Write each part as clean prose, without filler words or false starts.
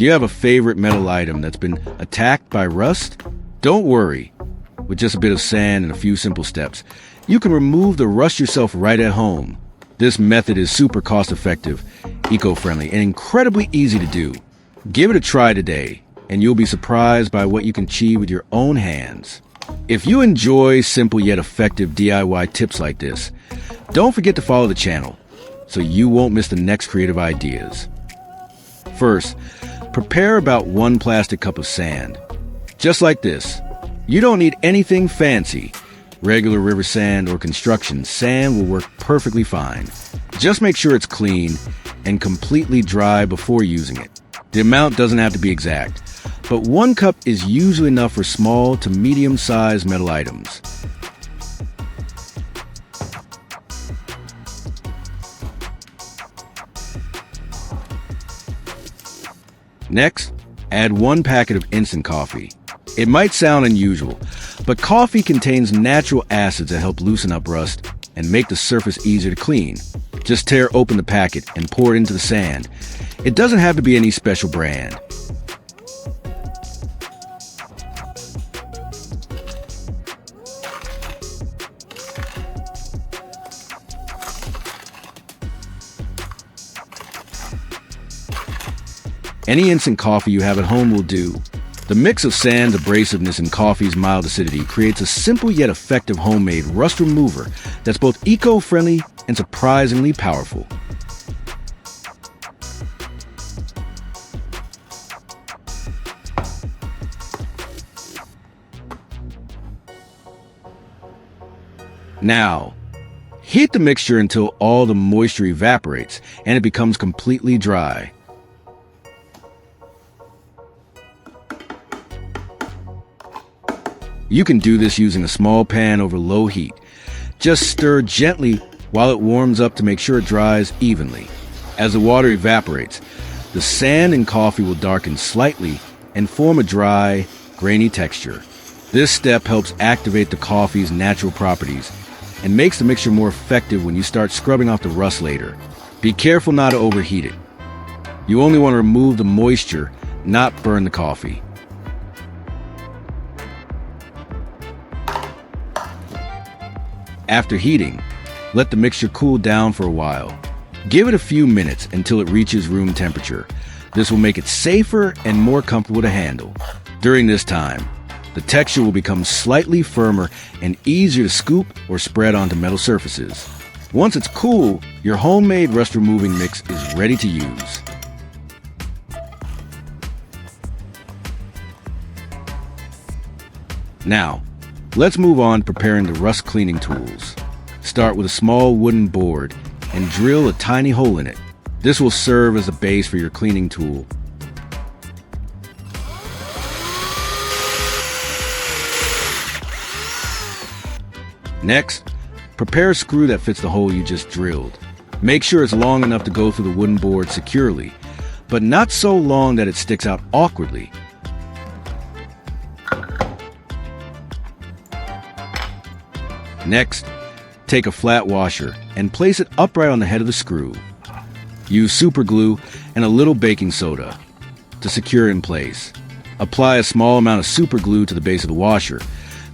Do you have a favorite metal item that's been attacked by rust? Don't worry. With just a bit of sand and a few simple steps, you can remove the rust yourself right at home. This method is super cost-effective, eco-friendly, and incredibly easy to do. Give it a try today, and you'll be surprised by what you can achieve with your own hands. If you enjoy simple yet effective DIY tips like this, don't forget to follow the channel so you won't miss the next creative ideas. First, prepare about 1 plastic cup of sand. Just like this. You don't need anything fancy. Regular river sand or construction sand will work perfectly fine. Just make sure it's clean and completely dry before using it. The amount doesn't have to be exact, but 1 cup is usually enough for small to medium-sized metal items. Next, add 1 packet of instant coffee. It might sound unusual, but coffee contains natural acids that help loosen up rust and make the surface easier to clean. Just tear open the packet and pour it into the sand. It doesn't have to be any special brand. Any instant coffee you have at home will do. The mix of sand's abrasiveness and coffee's mild acidity creates a simple yet effective homemade rust remover that's both eco-friendly and surprisingly powerful. Now, heat the mixture until all the moisture evaporates and it becomes completely dry. You can do this using a small pan over low heat. Just stir gently while it warms up to make sure it dries evenly. As the water evaporates, the sand and coffee will darken slightly and form a dry, grainy texture. This step helps activate the coffee's natural properties and makes the mixture more effective when you start scrubbing off the rust later. Be careful not to overheat it. You only want to remove the moisture, not burn the coffee. After heating, let the mixture cool down for a while. Give it a few minutes until it reaches room temperature. This will make it safer and more comfortable to handle. During this time, the texture will become slightly firmer and easier to scoop or spread onto metal surfaces. Once it's cool, your homemade rust removing mix is ready to use. Now, let's move on to preparing the rust cleaning tools. Start with a small wooden board and drill a tiny hole in it. This will serve as a base for your cleaning tool. Next, prepare a screw that fits the hole you just drilled. Make sure it's long enough to go through the wooden board securely, but not so long that it sticks out awkwardly. Next, take a flat washer and place it upright on the head of the screw. Use super glue and a little baking soda to secure it in place. Apply a small amount of super glue to the base of the washer,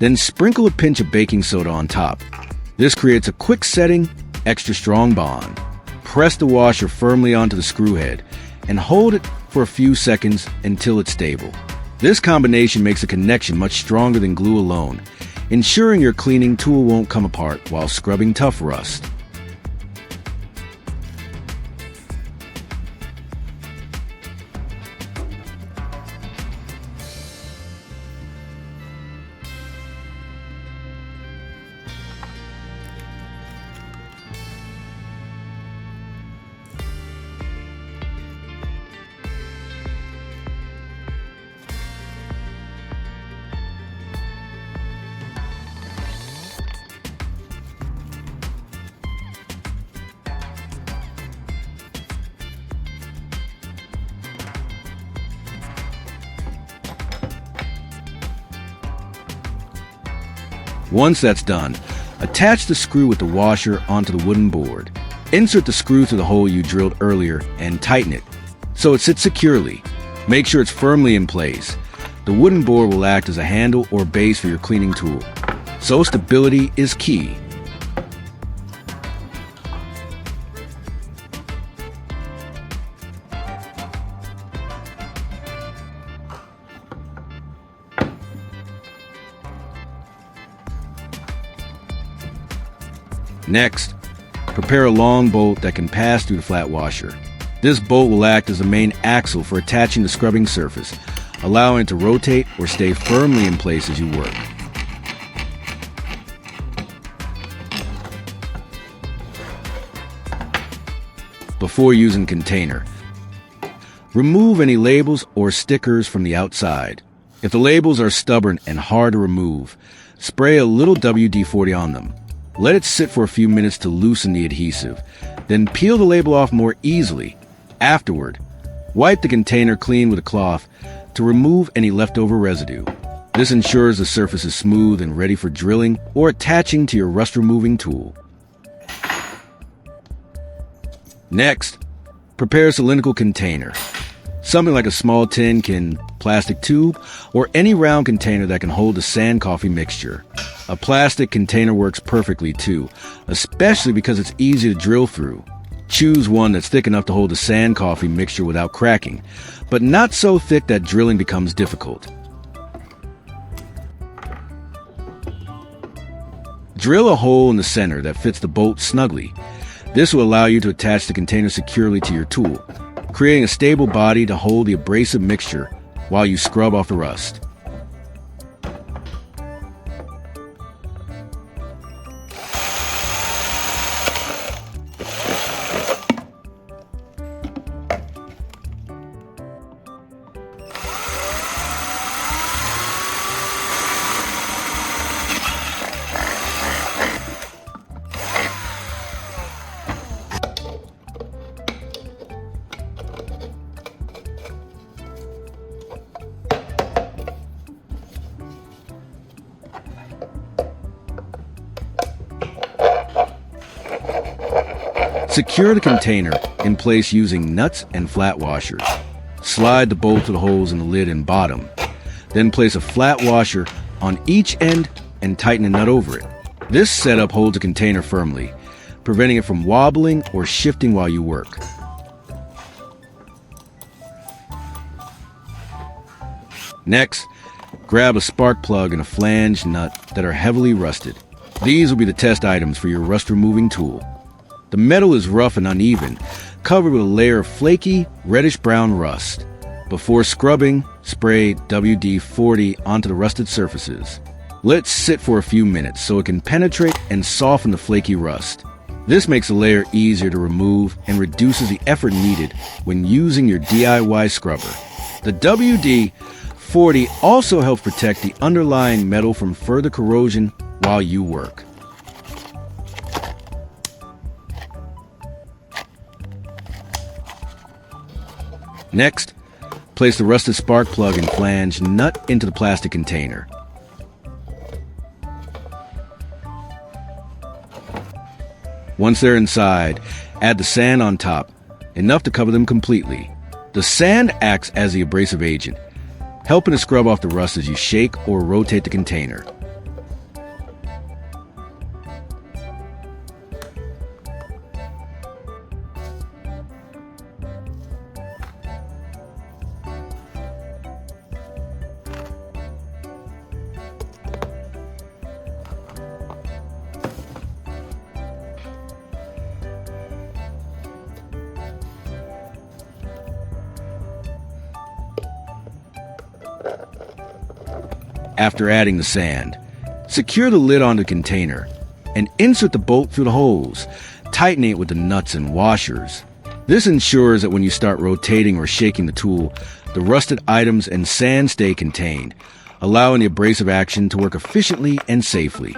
then sprinkle a pinch of baking soda on top. This creates a quick setting, extra strong bond. Press the washer firmly onto the screw head and hold it for a few seconds until it's stable. This combination makes a connection much stronger than glue alone, ensuring your cleaning tool won't come apart while scrubbing tough rust. Once that's done, attach the screw with the washer onto the wooden board. Insert the screw through the hole you drilled earlier and tighten it so it sits securely. Make sure it's firmly in place. The wooden board will act as a handle or base for your cleaning tool, so stability is key. Next, prepare a long bolt that can pass through the flat washer. This bolt will act as the main axle for attaching the scrubbing surface, allowing it to rotate or stay firmly in place as you work. Before using container, remove any labels or stickers from the outside. If the labels are stubborn and hard to remove, spray a little WD-40 on them. Let it sit for a few minutes to loosen the adhesive. Then peel the label off more easily. Afterward, wipe the container clean with a cloth to remove any leftover residue. This ensures the surface is smooth and ready for drilling or attaching to your rust-removing tool. Next, prepare a cylindrical container. Something like a small tin can, plastic tube, or any round container that can hold the sand coffee mixture. A plastic container works perfectly too, especially because it's easy to drill through. Choose one that's thick enough to hold the sand coffee mixture without cracking, but not so thick that drilling becomes difficult. Drill a hole in the center that fits the bolt snugly. This will allow you to attach the container securely to your tool, creating a stable body to hold the abrasive mixture while you scrub off the rust. Secure the container in place using nuts and flat washers. Slide the bolt to the holes in the lid and bottom. Then place a flat washer on each end and tighten a nut over it. This setup holds the container firmly, preventing it from wobbling or shifting while you work. Next, grab a spark plug and a flange nut that are heavily rusted. These will be the test items for your rust-removing tool. The metal is rough and uneven, covered with a layer of flaky, reddish-brown rust. Before scrubbing, spray WD-40 onto the rusted surfaces. Let it sit for a few minutes so it can penetrate and soften the flaky rust. This makes the layer easier to remove and reduces the effort needed when using your DIY scrubber. The WD-40 also helps protect the underlying metal from further corrosion while you work. Next, place the rusted spark plug and flange nut into the plastic container. Once they're inside, add the sand on top, enough to cover them completely. The sand acts as the abrasive agent, helping to scrub off the rust as you shake or rotate the container. After adding the sand, secure the lid on the container and insert the bolt through the holes, tightening it with the nuts and washers. This ensures that when you start rotating or shaking the tool, the rusted items and sand stay contained, allowing the abrasive action to work efficiently and safely.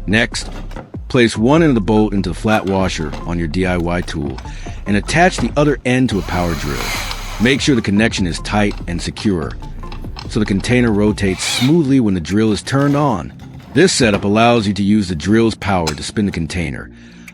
Next, place one end of the bolt into the flat washer on your DIY tool and attach the other end to a power drill. Make sure the connection is tight and secure so the container rotates smoothly when the drill is turned on. This setup allows you to use the drill's power to spin the container,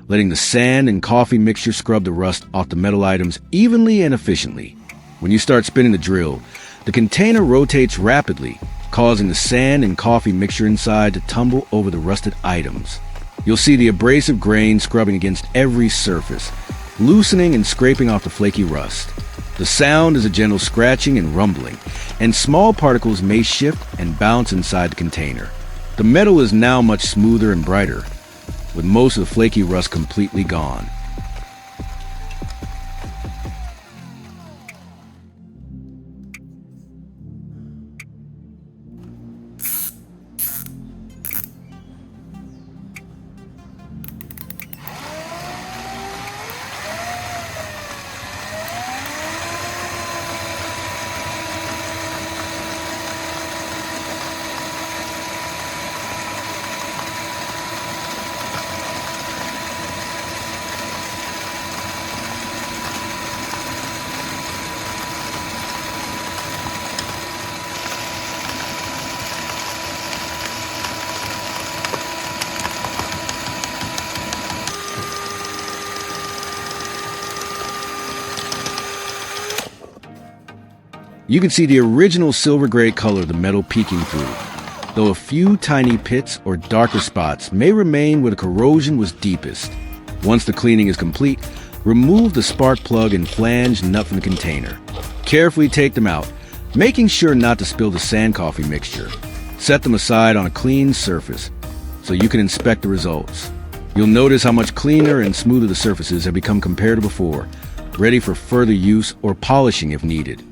letting the sand and coffee mixture scrub the rust off the metal items evenly and efficiently. When you start spinning the drill, the container rotates rapidly, causing the sand and coffee mixture inside to tumble over the rusted items. You'll see the abrasive grain scrubbing against every surface, loosening and scraping off the flaky rust. The sound is a gentle scratching and rumbling, and small particles may shift and bounce inside the container. The metal is now much smoother and brighter, with most of the flaky rust completely gone. You can see the original silver gray color of the metal peeking through, though a few tiny pits or darker spots may remain where the corrosion was deepest. Once the cleaning is complete, remove the spark plug and flange nut from the container. Carefully take them out, making sure not to spill the sand coffee mixture. Set them aside on a clean surface so you can inspect the results. You'll notice how much cleaner and smoother the surfaces have become compared to before, ready for further use or polishing if needed.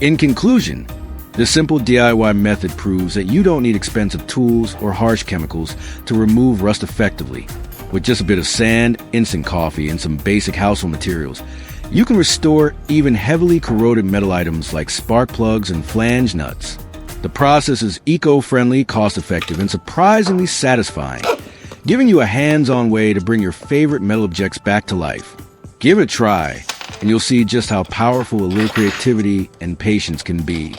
In conclusion, the simple DIY method proves that you don't need expensive tools or harsh chemicals to remove rust effectively. With just a bit of sand, instant coffee, and some basic household materials, you can restore even heavily corroded metal items like spark plugs and flange nuts. The process is eco-friendly, cost-effective, and surprisingly satisfying, giving you a hands-on way to bring your favorite metal objects back to life. Give it a try, and you'll see just how powerful a little creativity and patience can be.